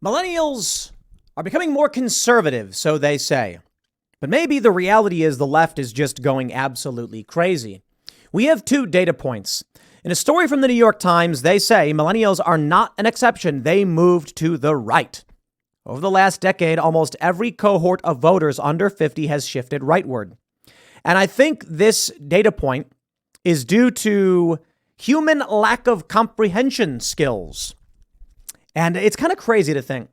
Millennials are becoming more conservative, so they say. But maybe the reality is the left is just going absolutely crazy. We have two data points. In a story from the New York Times, they say millennials are not an exception. They moved to the right. Over the last decade, almost every cohort of voters under 50 has shifted rightward. And I think this data point is due to human lack of comprehension skills. And it's kind of crazy to think.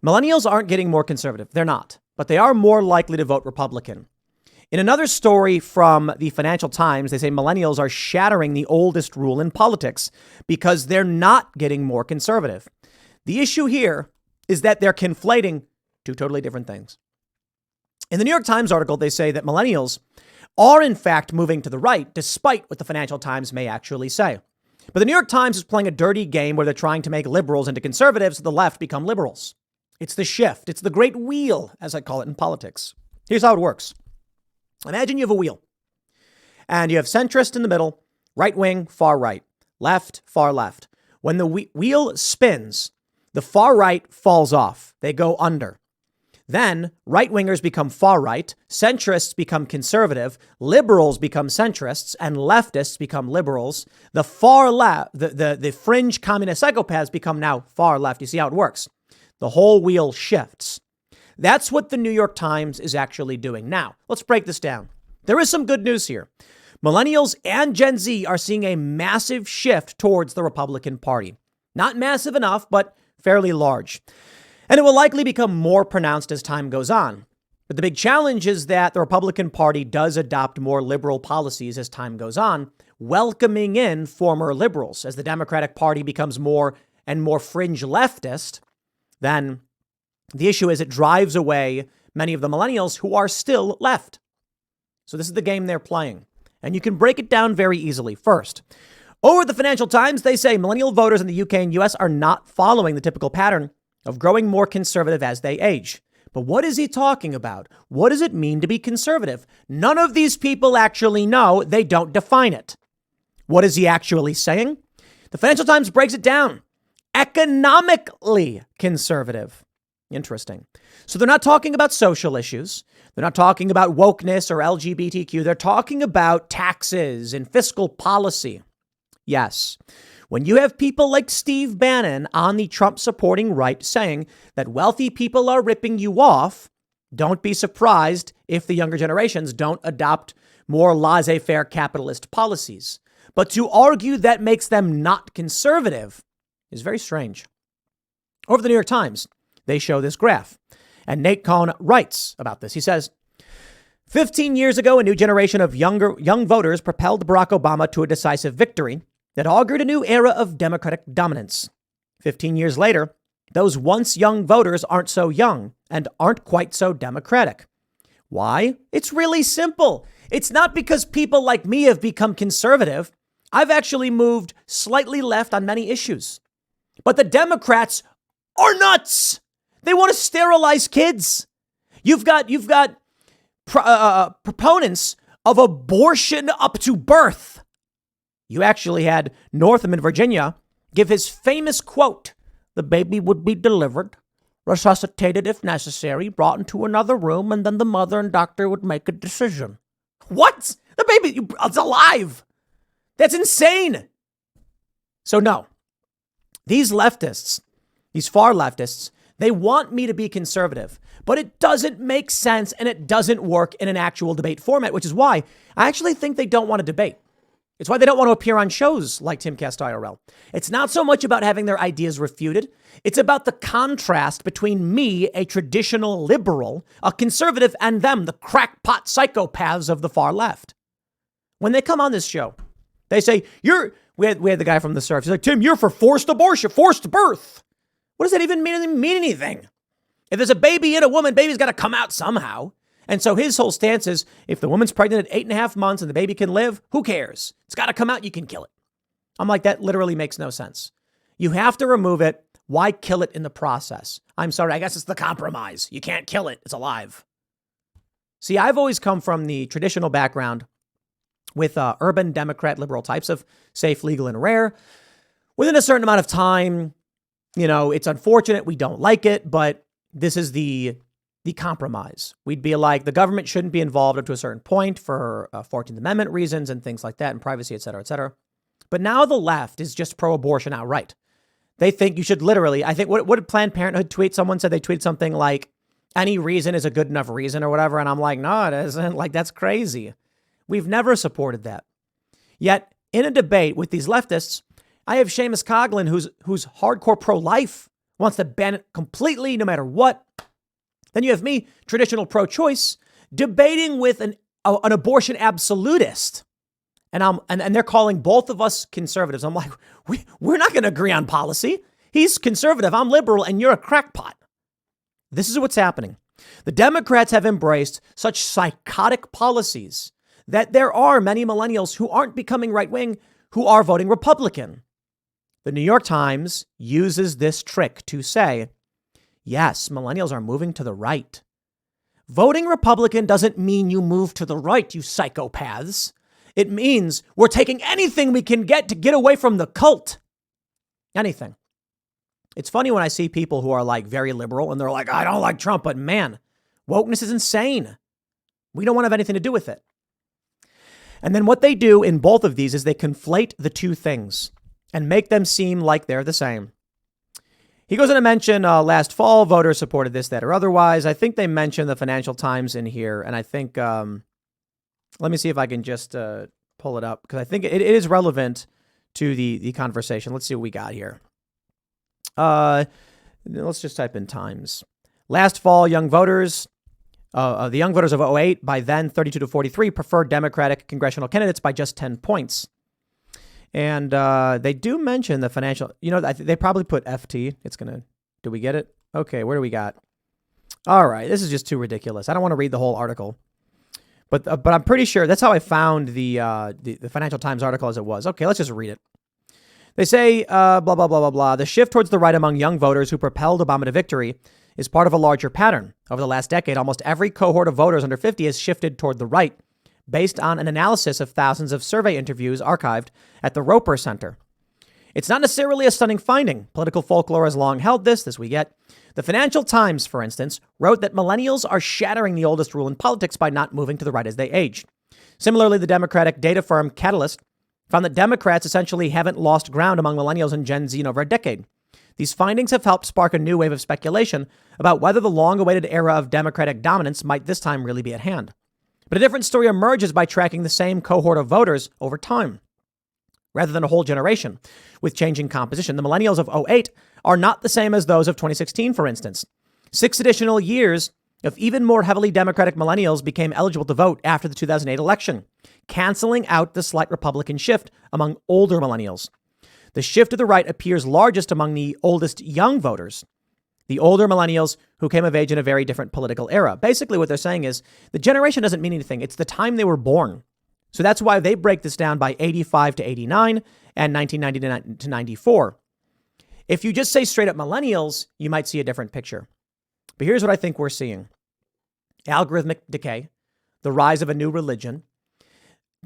Millennials aren't getting more conservative. They're not. But they are more likely to vote Republican. In another story from the Financial Times, they say millennials are shattering the oldest rule in politics because they're not getting more conservative. The issue here is that they're conflating two totally different things. In the New York Times article, they say that millennials are in fact moving to the right, despite what the Financial Times may actually say. But the New York Times is playing a dirty game where they're trying to make liberals into conservatives so the left become liberals. It's the shift. It's the great wheel, as I call it in politics. Here's how it works. Imagine you have a wheel and you have centrist in the middle, right wing, far right, left, far left. When the wheel spins, the far right falls off. They go under. Then right wingers become far right, centrists become conservative, liberals become centrists, and leftists become liberals. The far left, the fringe communist psychopaths become now far left. You see how it works? The whole wheel shifts. That's what the New York Times is actually doing. Now, let's break this down. There is some good news here. Millennials and Gen Z are seeing a massive shift towards the Republican Party. Not massive enough, but fairly large. And it will likely become more pronounced as time goes on. But the big challenge is that the Republican Party does adopt more liberal policies as time goes on, welcoming in former liberals. As the Democratic Party becomes more and more fringe leftist, then the issue is it drives away many of the millennials who are still left. So this is the game they're playing. And you can break it down very easily. First, over the Financial Times, they say millennial voters in the UK and US are not following the typical pattern of growing more conservative as they age. But what is he talking about? What does it mean to be conservative? None of these people actually know. They don't define it. What is he actually saying? The Financial Times breaks it down. Economically conservative. Interesting. So they're not talking about social issues. They're not talking about wokeness or LGBTQ. They're talking about taxes and fiscal policy. Yes. When you have people like Steve Bannon on the Trump supporting right saying that wealthy people are ripping you off, don't be surprised if the younger generations don't adopt more laissez-faire capitalist policies. But to argue that makes them not conservative is very strange. Over the New York Times, they show this graph. And Nate Cohn writes about this. He says, 15 years ago, a new generation of young voters propelled Barack Obama to a decisive victory that augured a new era of Democratic dominance. 15 years later, those once young voters aren't so young and aren't quite so Democratic. Why? It's really simple. It's not because people like me have become conservative. I've actually moved slightly left on many issues. But the Democrats are nuts. They want to sterilize kids. You've got proponents of abortion up to birth. You actually had Northam in Virginia give his famous quote, "The baby would be delivered, resuscitated if necessary, brought into another room, and then the mother and doctor would make a decision." What? The baby, it's alive. That's insane. So no, these leftists, these far leftists, they want me to be conservative, but it doesn't make sense and it doesn't work in an actual debate format, which is why I actually think they don't want to debate. It's why they don't want to appear on shows like Timcast IRL. It's not so much about having their ideas refuted. It's about the contrast between me, a traditional liberal, a conservative, and them, the crackpot psychopaths of the far left. When they come on this show, they say, we had the guy from the Surf. He's like, Tim, you're for forced abortion, forced birth. What does that even mean anything? If there's a baby in a woman, baby's got to come out somehow. And so his whole stance is, if the woman's pregnant at 8.5 months and the baby can live, who cares? It's got to come out. You can kill it. I'm like, that literally makes no sense. You have to remove it. Why kill it in the process? I'm sorry. I guess it's the compromise. You can't kill it. It's alive. See, I've always come from the traditional background with urban Democrat liberal types of safe, legal, and rare. Within a certain amount of time, It's unfortunate. We don't like it, but this is the compromise. We'd be like, the government shouldn't be involved up to a certain point for 14th Amendment reasons and things like that and privacy, et cetera, et cetera. But now the left is just pro-abortion outright. They think you should literally, I think, what did Planned Parenthood tweet? Someone said they tweeted something like, any reason is a good enough reason or whatever. And I'm like, no, it isn't. Like, that's crazy. We've never supported that. Yet in a debate with these leftists, I have Seamus Coughlin, who's hardcore pro-life, wants to ban it completely no matter what. Then you have me, traditional pro-choice, debating with an abortion absolutist. And they're calling both of us conservatives. I'm like, we're not going to agree on policy. He's conservative, I'm liberal, and you're a crackpot. This is what's happening. The Democrats have embraced such psychotic policies that there are many millennials who aren't becoming right-wing who are voting Republican. The New York Times uses this trick to say, yes, millennials are moving to the right. Voting Republican doesn't mean you move to the right, you psychopaths. It means we're taking anything we can get to get away from the cult. Anything. It's funny when I see people who are like very liberal and they're like, I don't like Trump, but man, wokeness is insane. We don't want to have anything to do with it. And then what they do in both of these is they conflate the two things and make them seem like they're the same. He goes on to mention last fall, voters supported this, that, or otherwise. I think they mentioned the Financial Times in here. And I think, let me see if I can just pull it up because I think it is relevant to the conversation. Let's see what we got here. Let's just type in Times. Last fall, young voters, the young voters of 2008, by then 32 to 43, preferred Democratic congressional candidates by just 10 points. And they do mention the financial, they probably put FT. Do we get it? Okay, where do we got? All right, this is just too ridiculous. I don't want to read the whole article. But I'm pretty sure that's how I found the Financial Times article as it was. Okay, let's just read it. They say, blah, blah, blah, blah, blah. The shift towards the right among young voters who propelled Obama to victory is part of a larger pattern. Over the last decade, almost every cohort of voters under 50 has shifted toward the right, based on an analysis of thousands of survey interviews archived at the Roper Center. It's not necessarily a stunning finding. Political folklore has long held this we get. The Financial Times, for instance, wrote that millennials are shattering the oldest rule in politics by not moving to the right as they age. Similarly, the Democratic data firm Catalyst found that Democrats essentially haven't lost ground among millennials and Gen Z in over a decade. These findings have helped spark a new wave of speculation about whether the long-awaited era of Democratic dominance might this time really be at hand. But a different story emerges by tracking the same cohort of voters over time, rather than a whole generation, with changing composition. The millennials of 2008 are not the same as those of 2016, for instance. 6 additional years of even more heavily Democratic millennials became eligible to vote after the 2008 election, canceling out the slight Republican shift among older millennials. The shift to the right appears largest among the oldest young voters, the older millennials who came of age in a very different political era. Basically, what they're saying is the generation doesn't mean anything. It's the time they were born. So that's why they break this down by 85 to 89 and 1999 to 94. If you just say straight up millennials, you might see a different picture. But here's what I think we're seeing. Algorithmic decay, the rise of a new religion.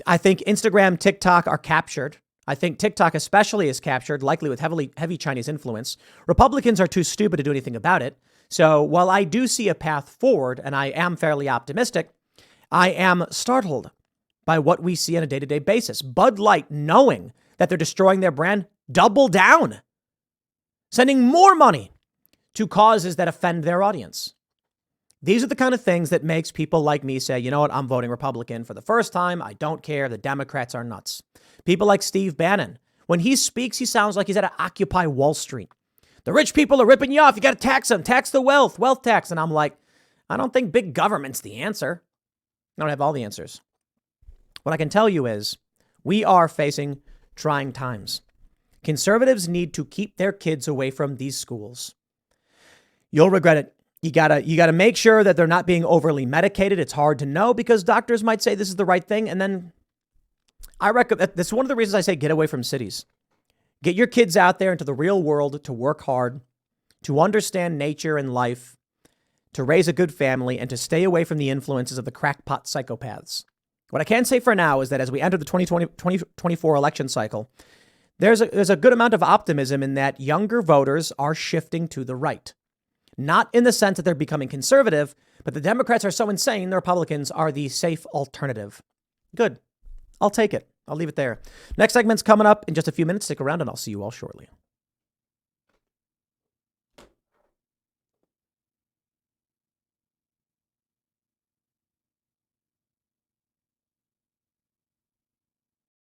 I think Instagram, TikTok are captured. I think TikTok especially is captured, likely with heavy Chinese influence. Republicans are too stupid to do anything about it. So while I do see a path forward, and I am fairly optimistic, I am startled by what we see on a day-to-day basis. Bud Light, knowing that they're destroying their brand, double down, sending more money to causes that offend their audience. These are the kind of things that makes people like me say, you know what, I'm voting Republican for the first time. I don't care. The Democrats are nuts. People like Steve Bannon, when he speaks, he sounds like he's at Occupy Wall Street. The rich people are ripping you off. You got to tax them. Tax the wealth tax. And I'm like, I don't think big government's the answer. I don't have all the answers. What I can tell you is we are facing trying times. Conservatives need to keep their kids away from these schools. You'll regret it. You gotta make sure that they're not being overly medicated. It's hard to know because doctors might say this is the right thing. And then I recommend, that's one of the reasons I say get away from cities. Get your kids out there into the real world to work hard, to understand nature and life, to raise a good family, and to stay away from the influences of the crackpot psychopaths. What I can say for now is that as we enter the 2024 election cycle, there's a good amount of optimism in that younger voters are shifting to the right. Not in the sense that they're becoming conservative, but the Democrats are so insane, the Republicans are the safe alternative. Good. I'll take it. I'll leave it there. Next segment's coming up in just a few minutes. Stick around and I'll see you all shortly.